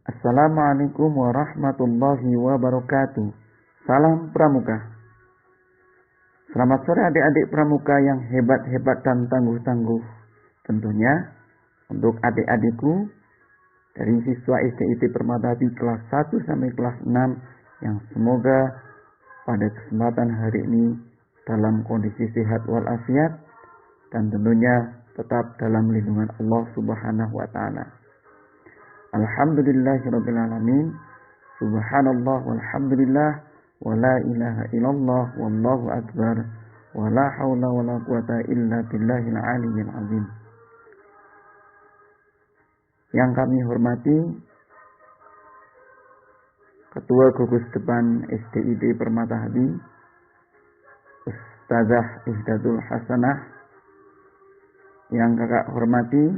Assalamualaikum warahmatullahi wabarakatuh. Salam Pramuka. Selamat sore adik-adik Pramuka yang hebat-hebat dan tangguh-tangguh. Tentunya untuk adik-adikku dari siswa SDIT Permatahati kelas 1 sampai kelas 6 yang semoga pada kesempatan hari ini dalam kondisi sehat walafiat dan tentunya tetap dalam lindungan Allah Subhanahu wa taala. Alhamdulillahirabbil alamin. Subhanallah walhamdulillah wa la ilaha illallah wallahu akbar wa la haula wa la quwata illa billahil aliyyil azim. Yang kami hormati Ketua Gugus Depan SDIT Permatahati Ustazah Ihdatul Hasanah, yang kakak hormati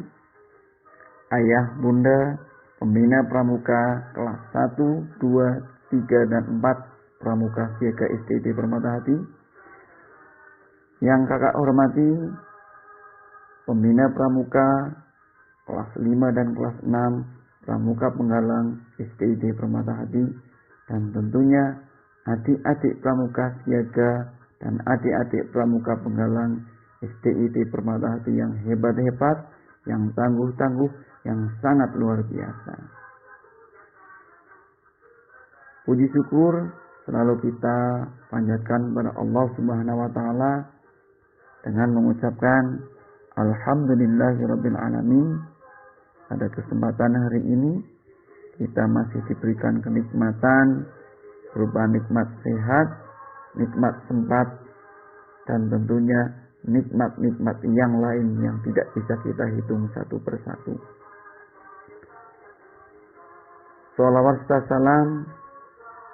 ayah bunda pembina pramuka kelas 1, 2, 3, dan 4 Pramuka Siaga SDIT Permatahati. Yang kakak hormati pembina pramuka kelas 5 dan kelas 6 Pramuka Penggalang SDIT Permatahati, dan tentunya adik-adik pramuka siaga dan adik-adik pramuka penggalang SDIT Permatahati yang hebat-hebat, yang tangguh-tangguh, yang sangat luar biasa. Puji syukur selalu kita panjatkan kepada Allah Subhanahu wa taala dengan mengucapkan alhamdulillahirabbil alamin. Pada kesempatan hari ini kita masih diberikan kenikmatan berupa nikmat sehat, nikmat sempat, dan tentunya nikmat-nikmat yang lain yang tidak bisa kita hitung satu persatu. Sholawat serta salam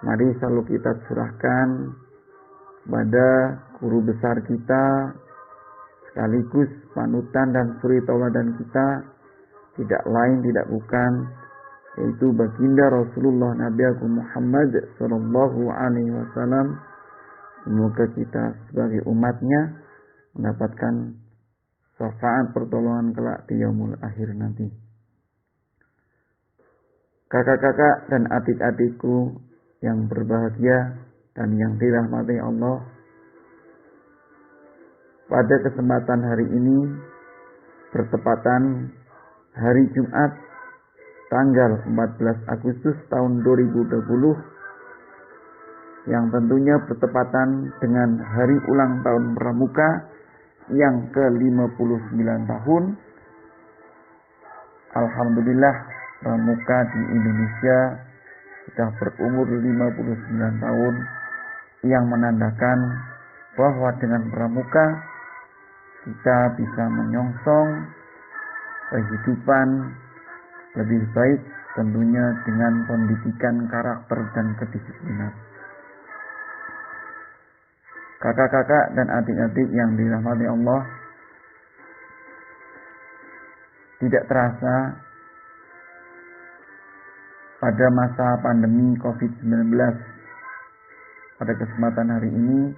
mari selalu kita curahkan kepada guru besar kita, sekaligus panutan dan suri tauladan kita, tidak lain tidak bukan yaitu baginda Rasulullah Nabi Agung Muhammad sallallahu alaihi wasallam. Semoga kita sebagai umatnya mendapatkan syafaat pertolongan kelak di yaumul akhir nanti. Kakak-kakak dan adik-adikku yang berbahagia dan yang dirahmati Allah, pada kesempatan hari ini bertepatan hari Jumat tanggal 14 Agustus tahun 2020, yang tentunya bertepatan dengan hari ulang tahun Pramuka yang ke-59 tahun. Alhamdulillah, Pramuka di Indonesia sudah berumur 59 tahun, yang menandakan bahwa dengan Pramuka kita bisa menyongsong kehidupan lebih baik, tentunya dengan pendidikan karakter dan kedisiplinan. Kakak-kakak dan adik-adik yang dirahmati Allah, tidak terasa pada masa pandemi COVID-19, pada kesempatan hari ini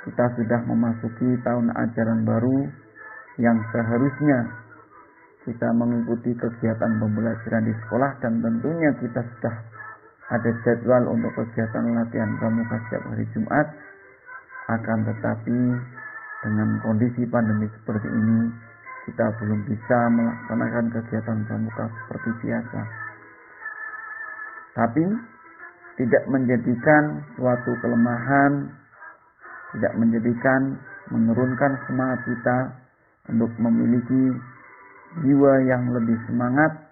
kita sudah memasuki tahun ajaran baru yang seharusnya kita mengikuti kegiatan pembelajaran di sekolah, dan tentunya kita sudah ada jadwal untuk kegiatan latihan pramuka setiap hari Jumat. Akan tetapi dengan kondisi pandemi seperti ini, kita belum bisa melaksanakan kegiatan pramuka seperti biasa. Tapi tidak menjadikan suatu kelemahan, tidak menjadikan menurunkan semangat kita untuk memiliki jiwa yang lebih semangat,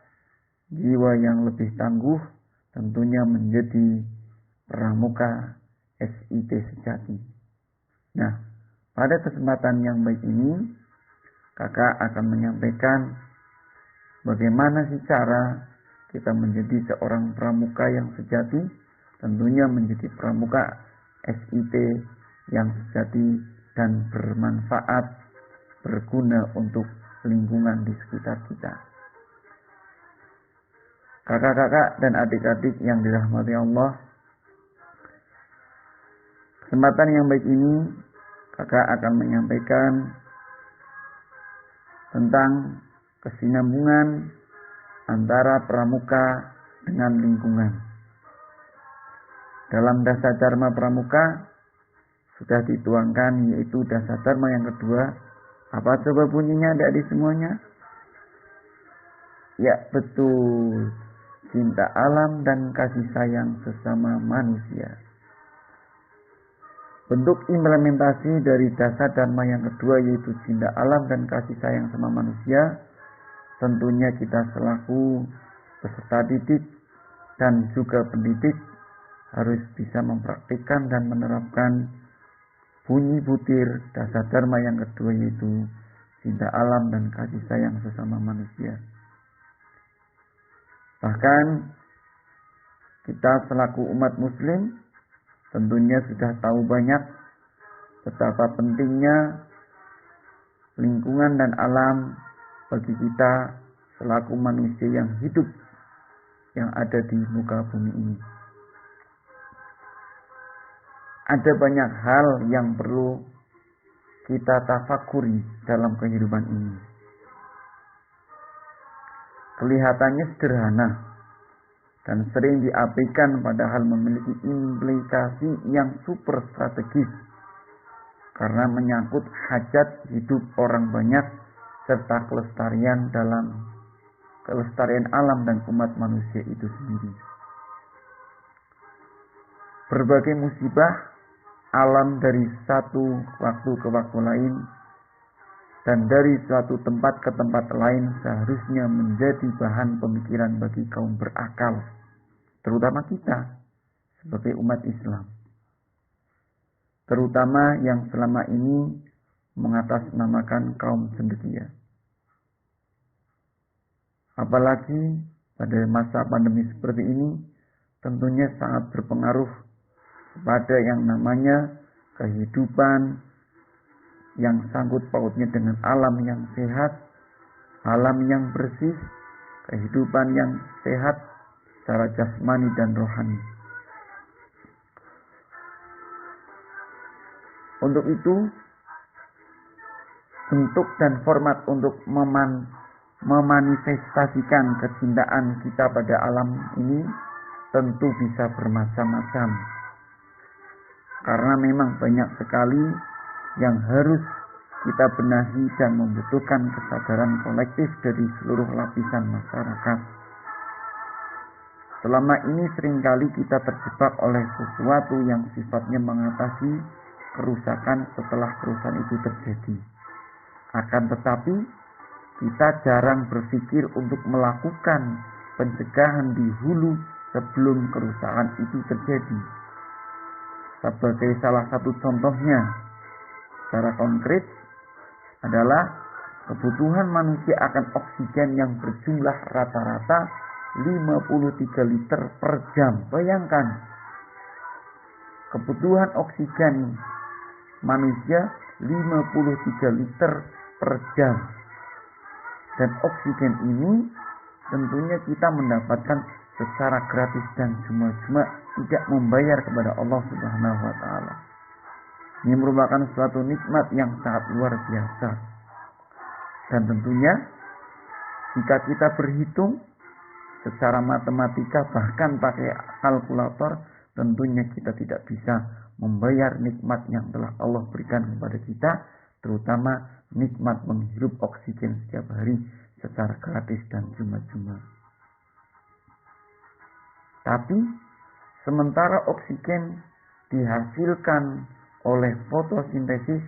jiwa yang lebih tangguh, tentunya menjadi pramuka SIT sejati. Nah, pada kesempatan yang baik ini, kakak akan menyampaikan bagaimana sih cara kita menjadi seorang pramuka yang sejati, tentunya menjadi pramuka SIT yang sejati dan bermanfaat, berguna untuk lingkungan di sekitar kita. Kakak-kakak dan adik-adik yang dirahmati Allah, kesempatan yang baik ini kakak akan menyampaikan tentang kesinambungan antara pramuka dengan lingkungan. Dalam Dasa Dharma Pramuka sudah dituangkan, yaitu Dasa Dharma yang kedua. Apa coba bunyinya adik-adik semuanya? Ya betul, cinta alam dan kasih sayang sesama manusia. Bentuk implementasi dari Dasa Dharma yang kedua, yaitu cinta alam dan kasih sayang sama manusia, tentunya kita selaku peserta didik dan juga pendidik harus bisa mempraktikkan dan menerapkan bunyi butir Dasa Dharma yang kedua, yaitu cinta alam dan kasih sayang sesama manusia. Bahkan kita selaku umat muslim tentunya sudah tahu banyak betapa pentingnya lingkungan dan alam bagi kita selaku manusia yang hidup yang ada di muka bumi ini. Ada banyak hal yang perlu kita tafakuri dalam kehidupan ini. Kelihatannya sederhana dan sering diabaikan, padahal memiliki implikasi yang super strategis karena menyangkut hajat hidup orang banyak serta kelestarian alam dan umat manusia itu sendiri. Berbagai musibah alam dari satu waktu ke waktu lain dan dari suatu tempat ke tempat lain seharusnya menjadi bahan pemikiran bagi kaum berakal, terutama kita sebagai umat Islam, terutama yang selama ini mengatasnamakan kaum cendekia. Apalagi pada masa pandemi seperti ini tentunya sangat berpengaruh pada yang namanya kehidupan yang sangkut pautnya dengan alam yang sehat, alam yang bersih, kehidupan yang sehat secara jasmani dan rohani. Untuk itu, bentuk dan format untuk memanifestasikan kecintaan kita pada alam ini tentu bisa bermacam-macam. Karena memang banyak sekali yang harus kita benahi dan membutuhkan kesadaran kolektif dari seluruh lapisan masyarakat. Selama ini seringkali kita terjebak oleh sesuatu yang sifatnya mengatasi kerusakan setelah kerusakan itu terjadi. Akan tetapi, kita jarang berpikir untuk melakukan pencegahan di hulu sebelum kerusakan itu terjadi. Sebagai salah satu contohnya, secara konkret adalah kebutuhan manusia akan oksigen yang berjumlah rata-rata 53 liter per jam. Bayangkan, kebutuhan oksigen manusia 53 liter per jam. Dan oksigen ini tentunya kita mendapatkan secara gratis dan cuma-cuma, tidak membayar kepada Allah Subhanahu wa taala. Ini merupakan suatu nikmat yang sangat luar biasa. Dan tentunya jika kita berhitung secara matematika, bahkan pakai kalkulator, tentunya kita tidak bisa membayar nikmat yang telah Allah berikan kepada kita, terutama nikmat menghirup oksigen setiap hari secara gratis dan cuma-cuma. Tapi sementara oksigen dihasilkan oleh fotosintesis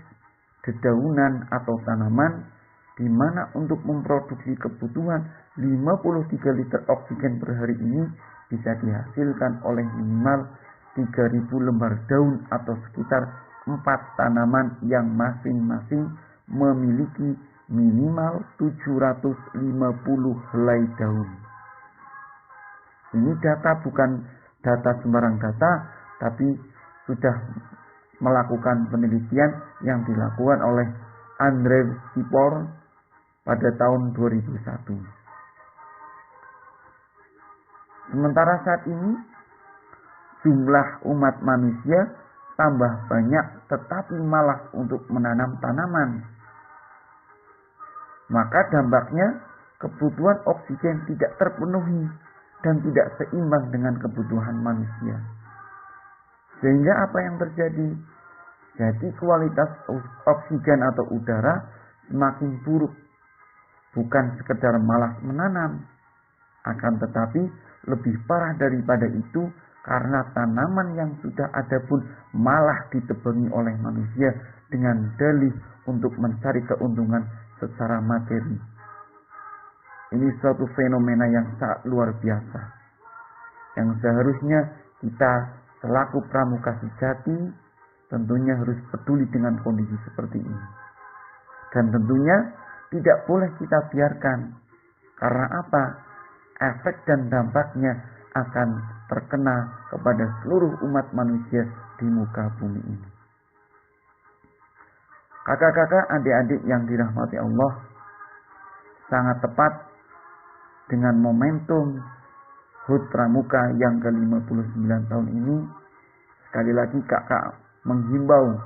dedaunan atau tanaman, di mana untuk memproduksi kebutuhan 53 liter oksigen per hari ini bisa dihasilkan oleh minimal 3.000 lembar daun atau sekitar 4 tanaman yang masing-masing memiliki minimal 750 helai daun. Ini data bukan data sembarang data, tapi sudah melakukan penelitian yang dilakukan oleh Andrei Sipor pada tahun 2001. Sementara saat ini jumlah umat manusia tambah banyak, tetapi malas untuk menanam tanaman. Maka dampaknya kebutuhan oksigen tidak terpenuhi dan tidak seimbang dengan kebutuhan manusia. Sehingga apa yang terjadi? Jadi kualitas oksigen atau udara semakin buruk. Bukan sekedar malas menanam, akan tetapi lebih parah daripada itu karena tanaman yang sudah ada pun malah ditebangi oleh manusia dengan dalih untuk mencari keuntungan secara materi. Ini suatu fenomena yang sangat luar biasa, yang seharusnya kita selaku pramuka sejati tentunya harus peduli dengan kondisi seperti ini. Dan tentunya tidak boleh kita biarkan. Karena apa? Efek dan dampaknya akan terkena kepada seluruh umat manusia di muka bumi ini. Kakak-kakak, adik-adik yang dirahmati Allah, sangat tepat dengan momentum HUT Pramuka yang ke-59 tahun ini. Sekali lagi kakak menghimbau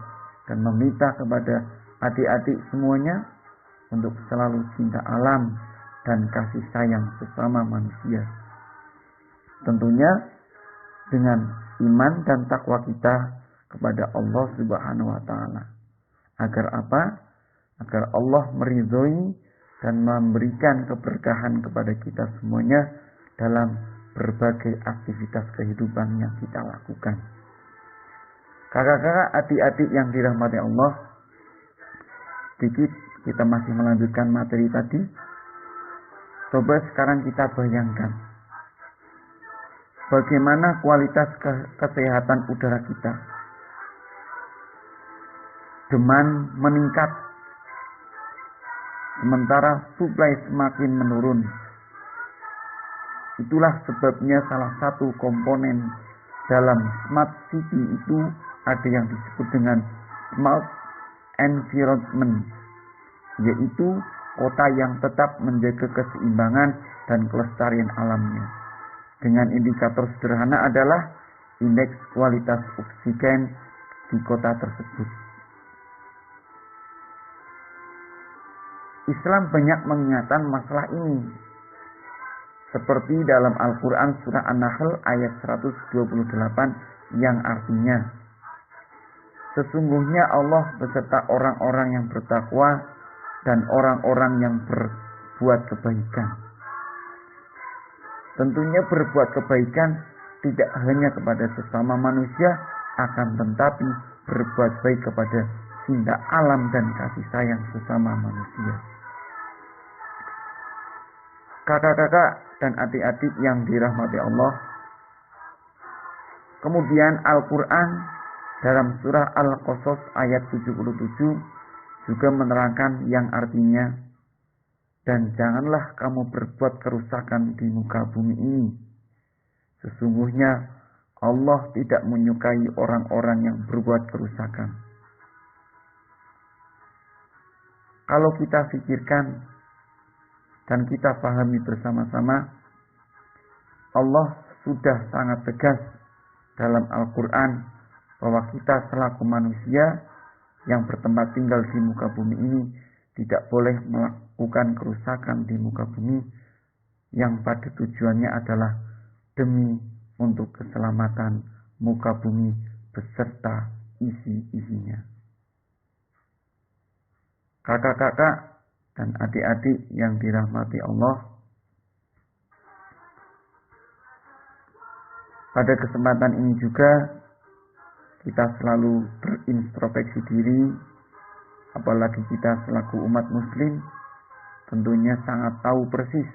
dan meminta kepada adik-adik semuanya untuk selalu cinta alam dan kasih sayang sesama manusia. Tentunya dengan iman dan takwa kita kepada Allah Subhanahu wa taala. Agar apa? Agar Allah meridhoi dan memberikan keberkahan kepada kita semuanya dalam berbagai aktivitas kehidupan yang kita lakukan. Kakak-kakak, adik-adik yang dirahmati Allah, sedikit kita masih melanjutkan materi tadi. Coba sekarang kita bayangkan bagaimana kualitas kesehatan udara kita. Demand meningkat, sementara supply semakin menurun. Itulah sebabnya salah satu komponen dalam smart city itu ada yang disebut dengan smart environment, yaitu kota yang tetap menjaga keseimbangan dan kelestarian alamnya. Dengan indikator sederhana adalah indeks kualitas oksigen di kota tersebut. Islam banyak mengingatkan masalah ini. Seperti dalam Al-Quran surah An-Nahl ayat 128 yang artinya, sesungguhnya Allah beserta orang-orang yang bertakwa dan orang-orang yang berbuat kebaikan. Tentunya berbuat kebaikan tidak hanya kepada sesama manusia, akan tetapi berbuat baik kepada cinta alam dan kasih sayang sesama manusia. Kakak-kakak dan adik-adik yang dirahmati Allah, kemudian Al-Quran dalam surah Al-Qasas ayat 77 juga menerangkan yang artinya, dan janganlah kamu berbuat kerusakan di muka bumi ini. Sesungguhnya Allah tidak menyukai orang-orang yang berbuat kerusakan. Kalau kita pikirkan dan kita pahami bersama-sama, Allah sudah sangat tegas dalam Al-Quran bahwa kita selaku manusia yang bertempat tinggal di muka bumi ini tidak boleh melakukan kerusakan di muka bumi yang pada tujuannya adalah demi untuk keselamatan muka bumi beserta isi-isinya. Kakak-kakak dan adik-adik yang dirahmati Allah, pada kesempatan ini juga kita selalu berintrospeksi diri, apalagi kita selaku umat muslim tentunya sangat tahu persis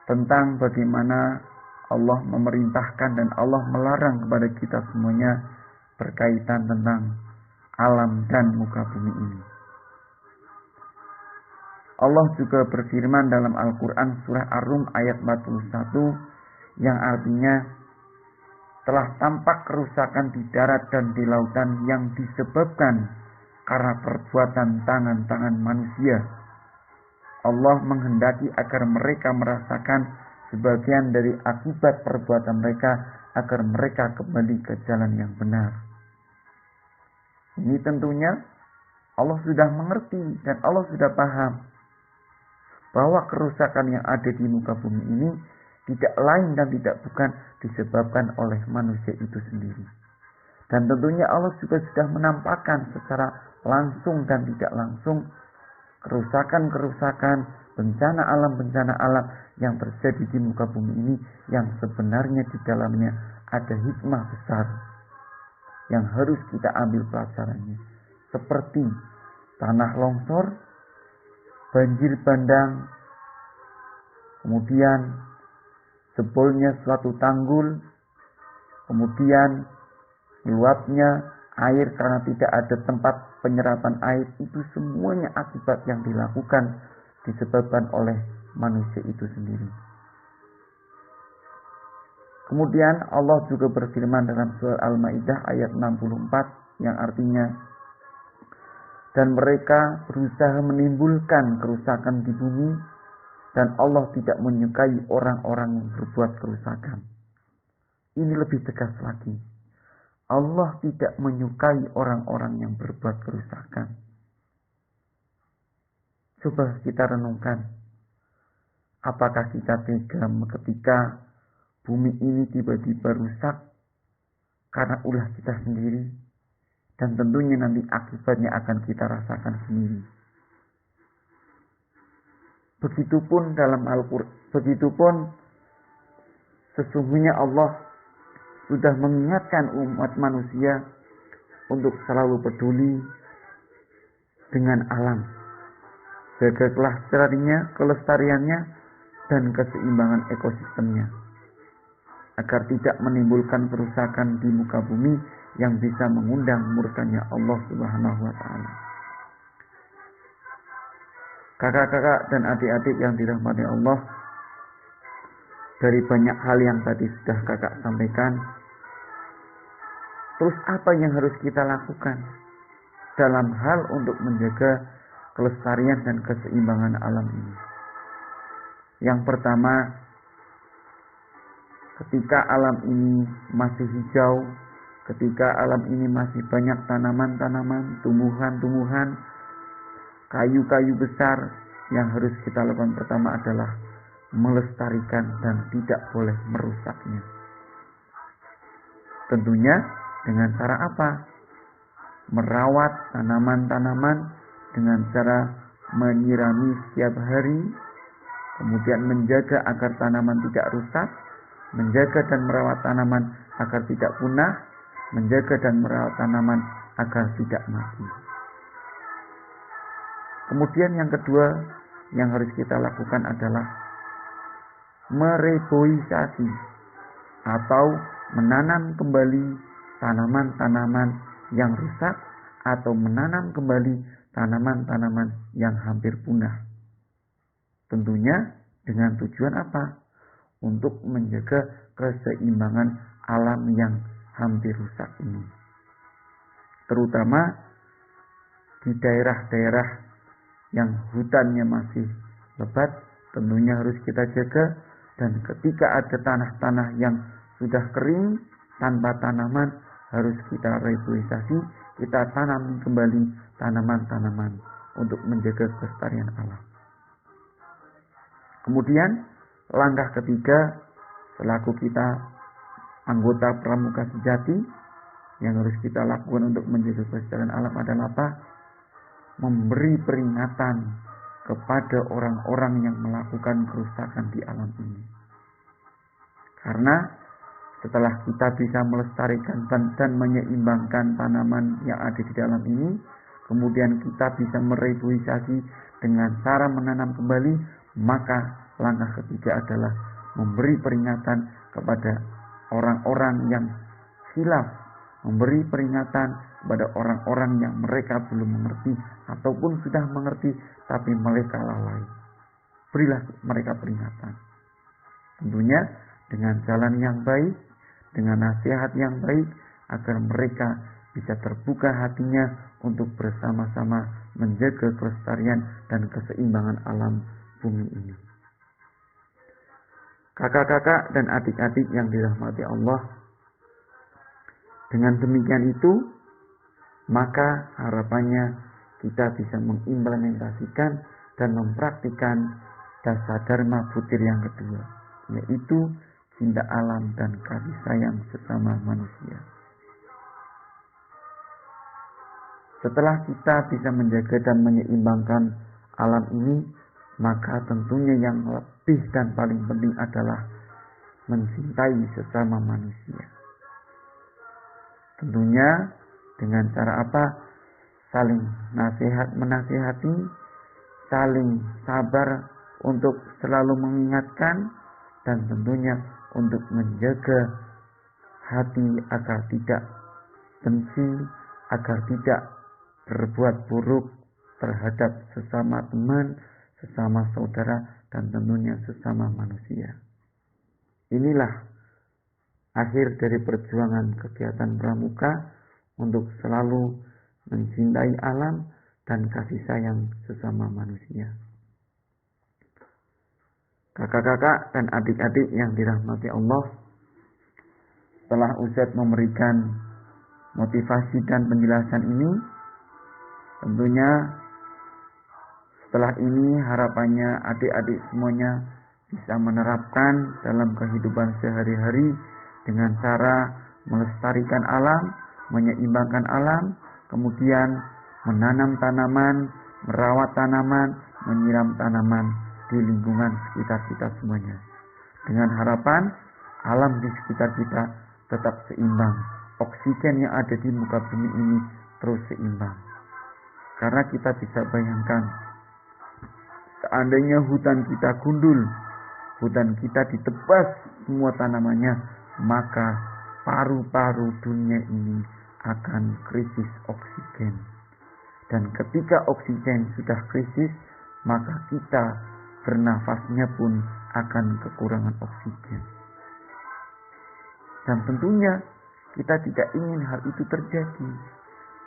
tentang bagaimana Allah memerintahkan dan Allah melarang kepada kita semuanya berkaitan tentang alam dan muka bumi ini. Allah juga berfirman dalam Al-Quran surah Ar-Rum ayat 41 yang artinya, telah tampak kerusakan di darat dan di lautan yang disebabkan karena perbuatan tangan-tangan manusia. Allah menghendaki agar mereka merasakan sebagian dari akibat perbuatan mereka agar mereka kembali ke jalan yang benar. Ini tentunya Allah sudah mengerti dan Allah sudah paham bahwa kerusakan yang ada di muka bumi ini tidak lain dan tidak bukan disebabkan oleh manusia itu sendiri. Dan tentunya Allah juga sudah menampakkan secara langsung dan tidak langsung kerusakan-kerusakan, bencana alam yang terjadi di muka bumi ini, yang sebenarnya di dalamnya ada hikmah besar yang harus kita ambil pelajarannya. Seperti tanah longsor, banjir bandang, kemudian jebolnya suatu tanggul, kemudian meluapnya air karena tidak ada tempat penyerapan air, itu semuanya akibat yang dilakukan disebabkan oleh manusia itu sendiri. Kemudian Allah juga berfirman dalam surah Al-Maidah ayat 64 yang artinya, dan mereka berusaha menimbulkan kerusakan di bumi, dan Allah tidak menyukai orang-orang yang berbuat kerusakan. Ini lebih tegas lagi. Allah tidak menyukai orang-orang yang berbuat kerusakan. Coba kita renungkan. Apakah kita tega ketika bumi ini tiba-tiba rusak karena ulah kita sendiri? Dan tentunya nanti akibatnya akan kita rasakan sendiri. Begitupun dalam Al-Quran, begitupun sesungguhnya Allah sudah mengingatkan umat manusia untuk selalu peduli dengan alam. Jaga kelestariannya dan keseimbangan ekosistemnya, agar tidak menimbulkan kerusakan di muka bumi yang bisa mengundang murkanya Allah Subhanahu wa Ta'ala. Kakak-kakak dan adik-adik yang dirahmati Allah, dari banyak hal yang tadi sudah kakak sampaikan, terus apa yang harus kita lakukan dalam hal untuk menjaga kelestarian dan keseimbangan alam ini? Yang pertama, ketika alam ini masih hijau, ketika alam ini masih banyak tanaman-tanaman, tumbuhan-tumbuhan, kayu-kayu besar, yang harus kita lakukan pertama adalah melestarikan dan tidak boleh merusaknya. Tentunya dengan cara apa? Merawat tanaman-tanaman dengan cara menyirami setiap hari, kemudian menjaga agar tanaman tidak rusak, menjaga dan merawat tanaman agar tidak punah, menjaga dan merawat tanaman agar tidak mati. Kemudian yang kedua yang harus kita lakukan adalah mereboisasi atau menanam kembali tanaman-tanaman yang rusak atau menanam kembali tanaman-tanaman yang hampir punah. Tentunya dengan tujuan apa? Untuk menjaga keseimbangan alam yang hampir rusak ini. Terutama di daerah-daerah yang hutannya masih lebat, tentunya harus kita jaga. Dan ketika ada tanah-tanah yang sudah kering tanpa tanaman, harus kita reboisasi, kita tanam kembali tanaman-tanaman untuk menjaga kelestarian alam. Kemudian langkah ketiga, selaku kita anggota pramuka sejati, yang harus kita lakukan untuk menjaga kelestarian alam adalah apa? Memberi peringatan kepada orang-orang yang melakukan kerusakan di alam ini. Karena setelah kita bisa melestarikan dan menyeimbangkan tanaman yang ada di dalam ini, kemudian kita bisa mereboisasi dengan cara menanam kembali, maka langkah ketiga adalah memberi peringatan kepada orang-orang yang khilaf, memberi peringatan kepada orang-orang yang mereka belum mengerti ataupun sudah mengerti tapi mereka lalai. Berilah mereka peringatan. Tentunya dengan jalan yang baik, dengan nasihat yang baik, agar mereka bisa terbuka hatinya untuk bersama-sama menjaga kelestarian dan keseimbangan alam bumi ini. Kakak-kakak dan adik-adik yang dirahmati Allah, dengan demikian itu, maka harapannya kita bisa mengimplementasikan dan mempraktikkan dasar dharma butir yang kedua, yaitu cinta alam dan kasih sayang sesama manusia. Setelah kita bisa menjaga dan menyeimbangkan alam ini, maka tentunya yang lebih dan paling penting adalah mencintai sesama manusia. Tentunya dengan cara apa? Saling menasihati, saling sabar untuk selalu mengingatkan, dan tentunya untuk menjaga hati agar tidak benci, agar tidak berbuat buruk terhadap sesama teman, sesama saudara, dan tentunya sesama manusia. Inilah akhir dari perjuangan kegiatan pramuka untuk selalu mencintai alam dan kasih sayang sesama manusia. Kakak-kakak dan adik-adik yang dirahmati Allah, setelah Ustadz memberikan motivasi dan penjelasan ini, tentunya setelah ini harapannya adik-adik semuanya bisa menerapkan dalam kehidupan sehari-hari dengan cara melestarikan alam, menyeimbangkan alam, kemudian menanam tanaman, merawat tanaman, menyiram tanaman di lingkungan sekitar kita semuanya. Dengan harapan alam di sekitar kita tetap seimbang, oksigen yang ada di muka bumi ini terus seimbang. Karena kita bisa bayangkan, seandainya hutan kita gundul, hutan kita ditebas semua tanamannya, maka paru-paru dunia ini akan krisis oksigen. Dan ketika oksigen sudah krisis, maka kita bernafasnya pun akan kekurangan oksigen. Dan tentunya kita tidak ingin hal itu terjadi.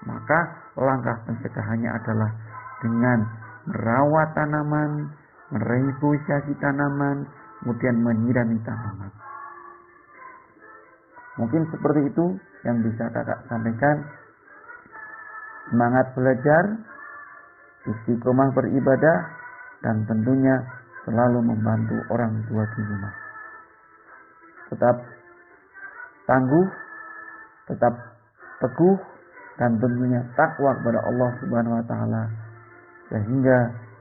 Maka langkah pencegahannya adalah dengan merawat tanaman, mereboisasi tanaman, kemudian menyirami tanaman. Mungkin seperti itu yang bisa kakak sampaikan. Semangat belajar, istiqomah beribadah, dan tentunya selalu membantu orang tua di rumah. Tetap tangguh, tetap teguh, dan tentunya takwa kepada Allah Subhanahu wa taala, sehingga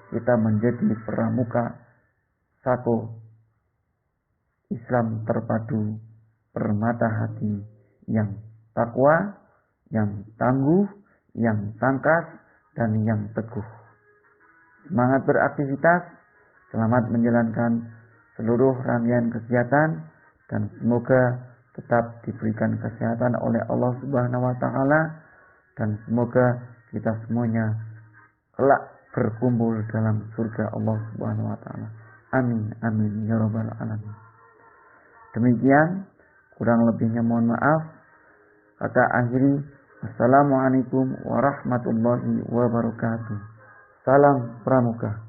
kita menjadi pramuka sako Islam terpadu permata hati yang takwa, yang tangguh, yang tangkas, dan yang teguh. Semangat beraktivitas, selamat menjalankan seluruh rangkaian kegiatan, dan semoga tetap diberikan kesehatan oleh Allah Subhanahu wa taala, dan semoga kita semuanya kelak berkumpul dalam surga Allah Subhanahu wa taala. Amin amin ya rabbal alamin. Demikian, kurang lebihnya mohon maaf. Kata akhiri, assalamualaikum warahmatullahi wabarakatuh. Salam pramuka.